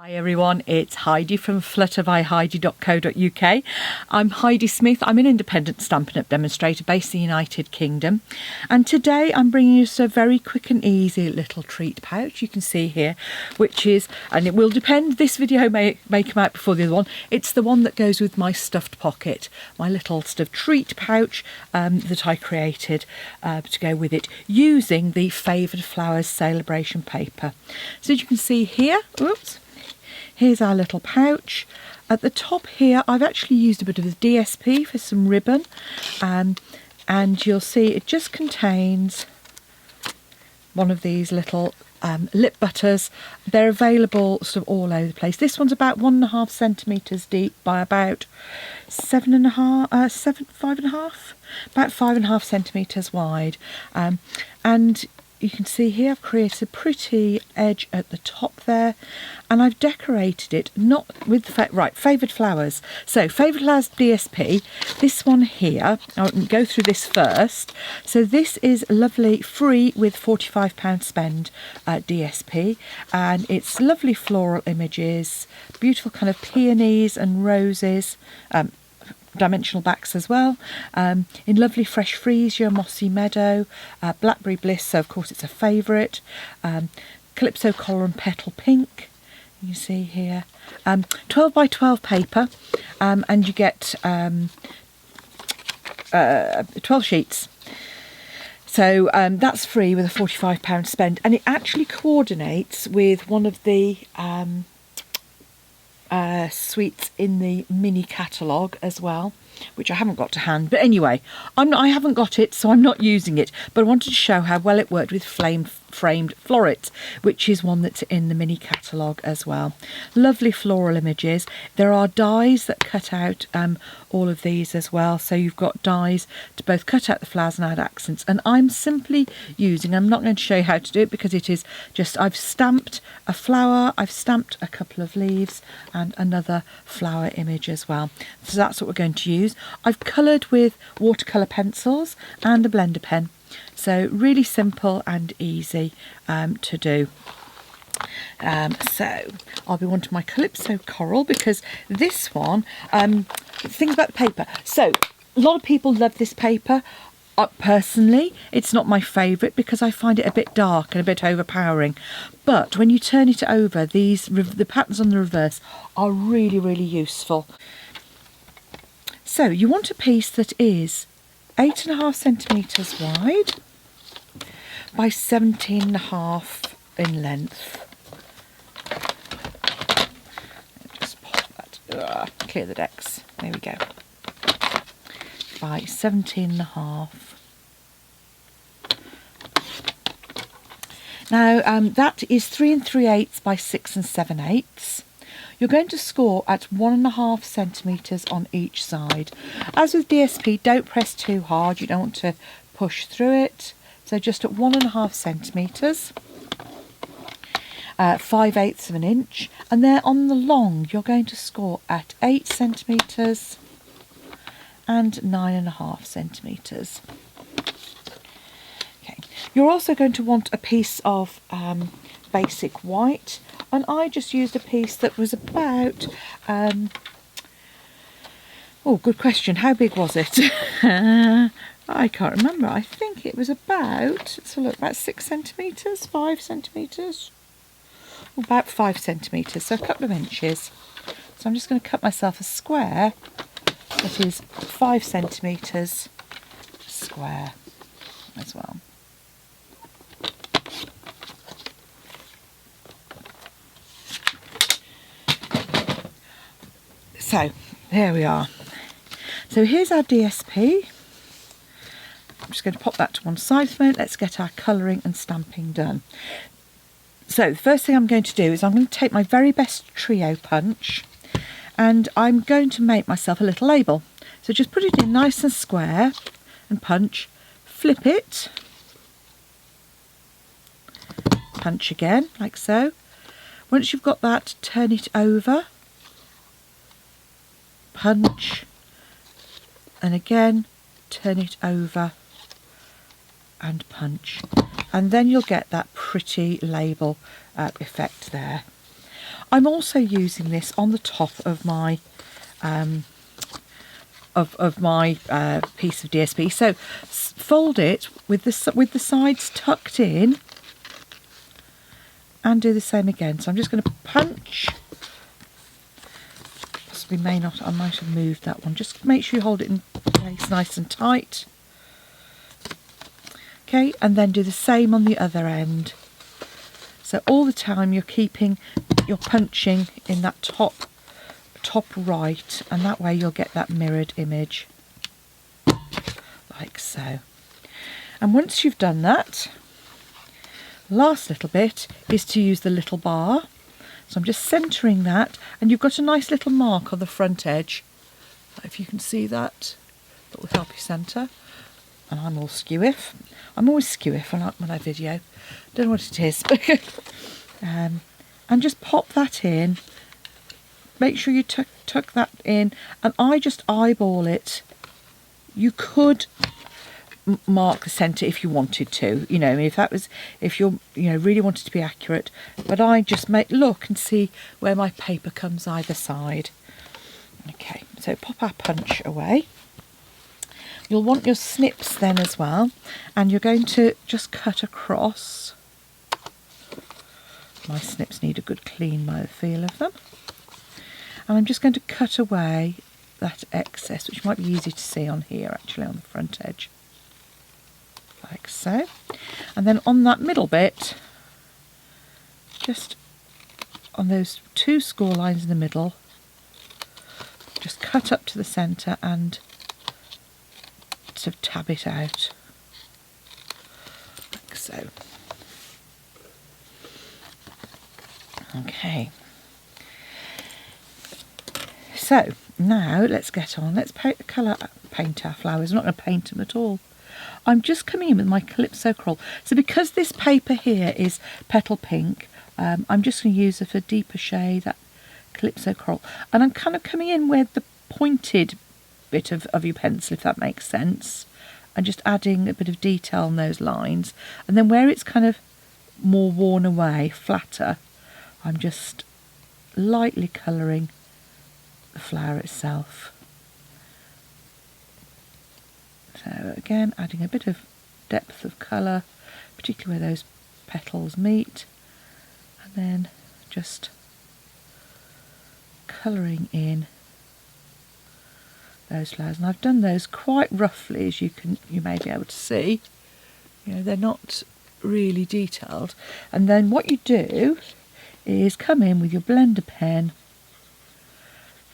Hi everyone, it's Heidi from flutterbyheidi.co.uk. I'm Heidi Smith. I'm an independent Stampin' Up demonstrator based in the United Kingdom, and today I'm bringing you a very quick and easy little treat pouch you can see here, which is, and it will depend, this video may come out before the other one, it's the one that goes with my stuffed pocket, my little stuffed treat pouch that I created to go with it using the Favoured Flowers Celebration paper. So as you can see here, oops, here's our little pouch. At the top here, I've actually used a bit of the DSP for some ribbon, and you'll see it just contains one of these little lip butters. They're available sort of all over the place. This one's about 1.5 centimetres deep by about 5.5 centimetres wide, and you can see here I've created a pretty edge at the top there, and I've decorated it not with Favoured Flowers. So Favoured Flowers DSP, this one here, I'll go through this first. So this is lovely, free with £45 spend DSP, and it's lovely floral images, beautiful kind of peonies and roses, dimensional backs as well, in lovely fresh freesia, mossy meadow, blackberry bliss, so of course it's a favourite, calypso collar and petal pink, you see here, 12 by 12 paper, and you get 12 sheets. So that's free with a £45 spend, and it actually coordinates with one of the sweets in the mini catalogue as well, which I haven't got to hand, but anyway, I haven't got it, so I'm not using it, but I wanted to show how well it worked with framed florets, which is one that's in the mini catalogue as well. Lovely floral images. There are dies that cut out all of these as well, so you've got dies to both cut out the flowers and add accents, and I'm simply using, I'm not going to show you how to do it because it is just, I've stamped a flower, I've stamped a couple of leaves and another flower image as well, so that's what we're going to use. I've coloured with watercolour pencils and a blender pen, so really simple and easy to do. So I'll be wanting my Calypso Coral because this one, things about the paper. So a lot of people love this paper. Personally, it's not my favourite because I find it a bit dark and a bit overpowering. But when you turn it over, the patterns on the reverse are really, really useful. So you want a piece that is 8.5 centimetres wide by 17.5 in length. Just pop that, clear the decks, there we go. By 17.5. Now that is 3 3/8 by 6 7/8. You're going to score at 1.5 centimetres on each side. As with DSP, don't press too hard, you don't want to push through it. So just at 1.5 centimetres, 5/8 of an inch, and there on the long you're going to score at 8 centimetres and 9.5 centimetres. Okay. You're also going to want a piece of basic white, and I just used a piece that was about oh, good question, how big was it? I can't remember. I think it was about, let's have a look, about 6 centimetres, 5 centimetres, about 5 centimetres, so a couple of inches. So I'm just going to cut myself a square that is 5 centimetres square as well. So there we are. So here's our DSP. I'm just going to pop that to one side for a minute. Let's get our colouring and stamping done. So the first thing I'm going to do is I'm going to take my very best trio punch, and I'm going to make myself a little label. So just put it in nice and square and punch, flip it, punch again like so. Once you've got that, turn it over, punch, and again turn it over and punch, and then you'll get that pretty label effect there. I'm also using this on the top of my piece of DSP. So fold it with the sides tucked in, and do the same again. So I'm just going to punch. We may not. I might have moved that one. Just make sure you hold it in place nice and tight. Okay, and then do the same on the other end. So all the time you're punching in that top right, and that way you'll get that mirrored image, like so. And once you've done that, last little bit is to use the little bar. So I'm just centering that, and you've got a nice little mark on the front edge. If you can see that, that will help you centre. And I'm all skew-if. I'm always skew-if when I video. Don't know what it is. And just pop that in. Make sure you tuck that in, and I just eyeball it. You could mark the centre if you wanted to, you know, if you're really wanted to be accurate, but I just look and see where my paper comes either side. Okay, so pop our punch away. You'll want your snips then as well, and you're going to just cut across. My snips need a good clean by the feel of them, and I'm just going to cut away that excess, which might be easy to see on here actually, on the front edge, like so. And then on that middle bit, just on those two score lines in the middle, just cut up to the centre and sort of tab it out, like so. Okay, so now let's get on. Let's paint our flowers. I'm not going to paint them at all. I'm just coming in with my Calypso Coral. So because this paper here is Petal Pink, I'm just going to use a deeper shade, that Calypso Coral. And I'm kind of coming in with the pointed bit of your pencil, if that makes sense, and just adding a bit of detail on those lines. And then where it's kind of more worn away, flatter, I'm just lightly colouring the flower itself. So again, adding a bit of depth of colour, particularly where those petals meet, and then just colouring in those flowers. And I've done those quite roughly, as you may be able to see. You know, they're not really detailed. And then what you do is come in with your blender pen,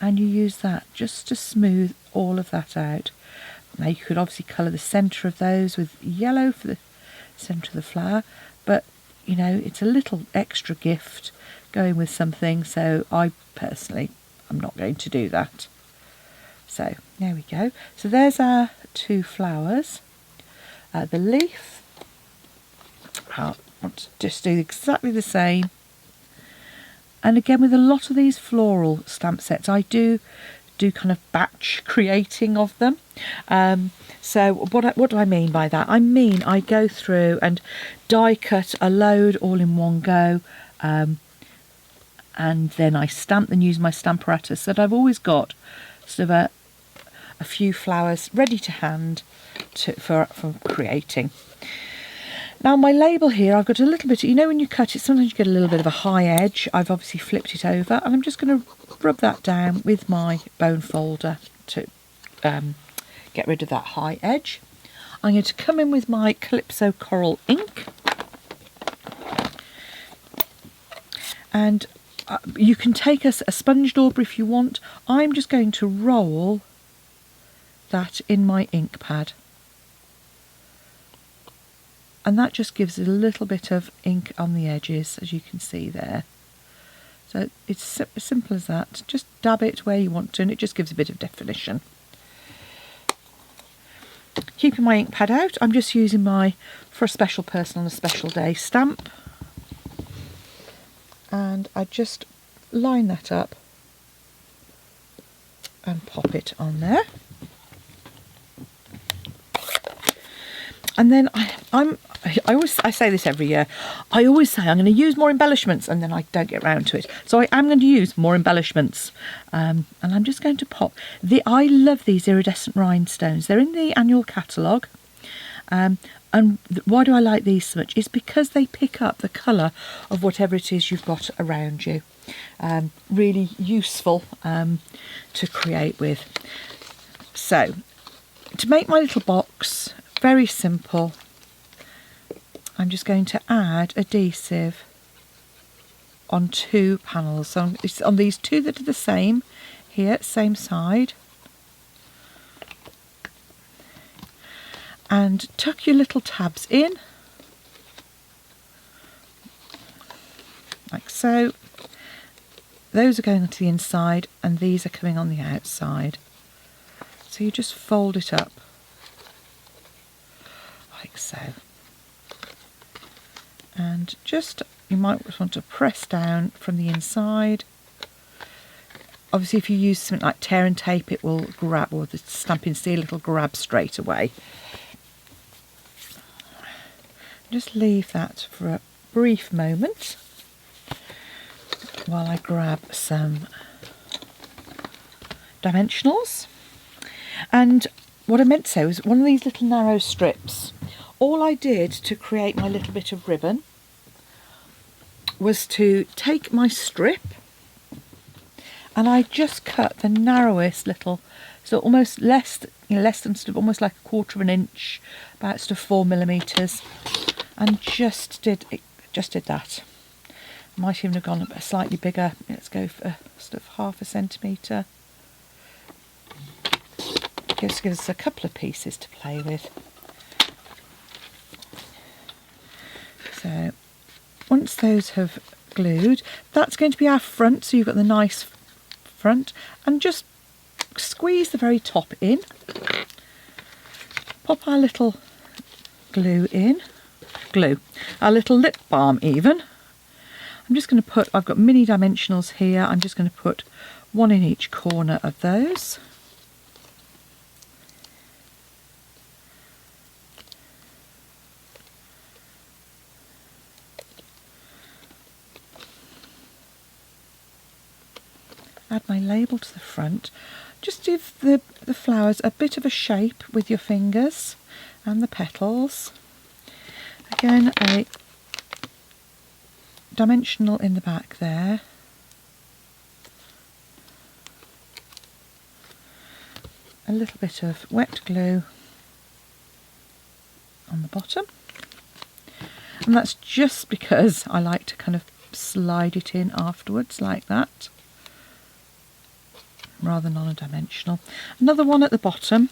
and you use that just to smooth all of that out. Now you could obviously colour the centre of those with yellow for the centre of the flower, but you know, it's a little extra gift going with something, so I personally am not going to do that. So there we go. So there's our two flowers. The leaf, I want to just do exactly the same. And again, with a lot of these floral stamp sets, I do kind of batch creating of them. So what do I mean by that? I mean I go through and die cut a load all in one go, and then I stamp them using my stamp apparatus, so that I've always got sort of a few flowers ready to hand for creating. Now my label here, I've got a little bit, you know when you cut it, sometimes you get a little bit of a high edge. I've obviously flipped it over, and I'm just going to rub that down with my bone folder to get rid of that high edge. I'm going to come in with my Calypso Coral ink, and you can take a sponge dauber if you want. I'm just going to roll that in my ink pad, and that just gives it a little bit of ink on the edges, as you can see there. So it's as simple as that. Just dab it where you want to, and it just gives a bit of definition. Keeping my ink pad out, I'm just using my For a Special Person on a Special Day stamp, and I just line that up and pop it on there. And then I say this every year. I always say I'm going to use more embellishments, and then I don't get round to it. So I am going to use more embellishments, and I'm just going to pop I love these iridescent rhinestones. They're in the annual catalogue, and why do I like these so much? It's because they pick up the colour of whatever it is you've got around you. Really useful to create with. So to make my little box, very simple. I'm just going to add adhesive on 2 panels. So it's on these 2 that are the same here, same side. And tuck your little tabs in, like so. Those are going onto the inside and these are coming on the outside. So you just fold it up, like so. And just, you might just want to press down from the inside. Obviously if you use something like tear and tape, it will grab, or the Stampin' Seal, it'll grab straight away. Just leave that for a brief moment while I grab some dimensionals. And what I meant to say was one of these little narrow strips, all I did to create my little bit of ribbon was to take my strip and I just cut the narrowest little, so almost less than sort of almost like 1/4 of an inch, about sort of 4 millimeters, and just did that. Might even have gone a slightly bigger. Let's go for sort of 1/2 centimetre. Gives us a couple of pieces to play with. So once those have glued, that's going to be our front, so you've got the nice front, and just squeeze the very top in. Pop our little glue in. Our little lip balm even. I'm just going to put, I've got mini dimensionals here, I'm just going to put 1 in each corner of those. Add my label to the front. Just give the flowers a bit of a shape with your fingers and the petals. Again, a dimensional in the back there. A little bit of wet glue on the bottom. And that's just because I like to kind of slide it in afterwards like that, rather than on a dimensional. Another one at the bottom.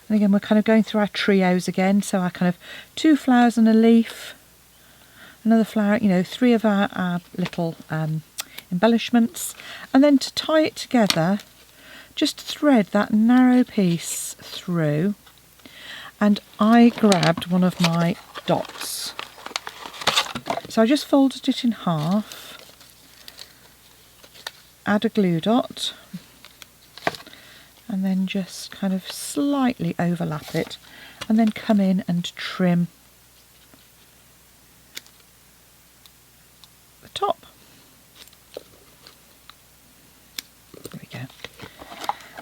And again, we're kind of going through our trios again, so our kind of 2 flowers and a leaf, another flower, 3 of our little embellishments, and then to tie it together, just thread that narrow piece through, and I grabbed one of my dots. So I just folded it in half, add a glue dot, and then just kind of slightly overlap it, and then come in and trim the top. There we go.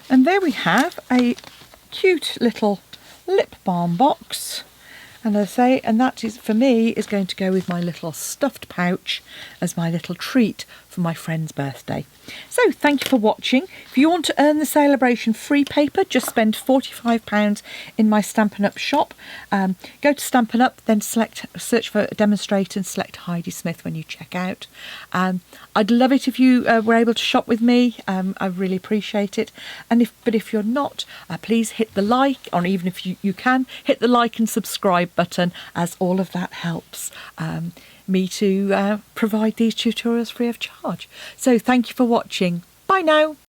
And there we have a cute little lip balm box. And as I say, and that is, for me, is going to go with my little stuffed pouch as my little treat for my friend's birthday. So thank you for watching. If you want to earn the Celebration free paper, just spend £45 in my Stampin' Up shop. Go to Stampin' Up, then search for Demonstrator and select Heidi Smith when you check out. I'd love it if you were able to shop with me. I really appreciate it. And if you're not, please hit the like, or even if you can, hit the like and subscribe button, as all of that helps me to provide these tutorials free of charge. So thank you for watching. Bye now.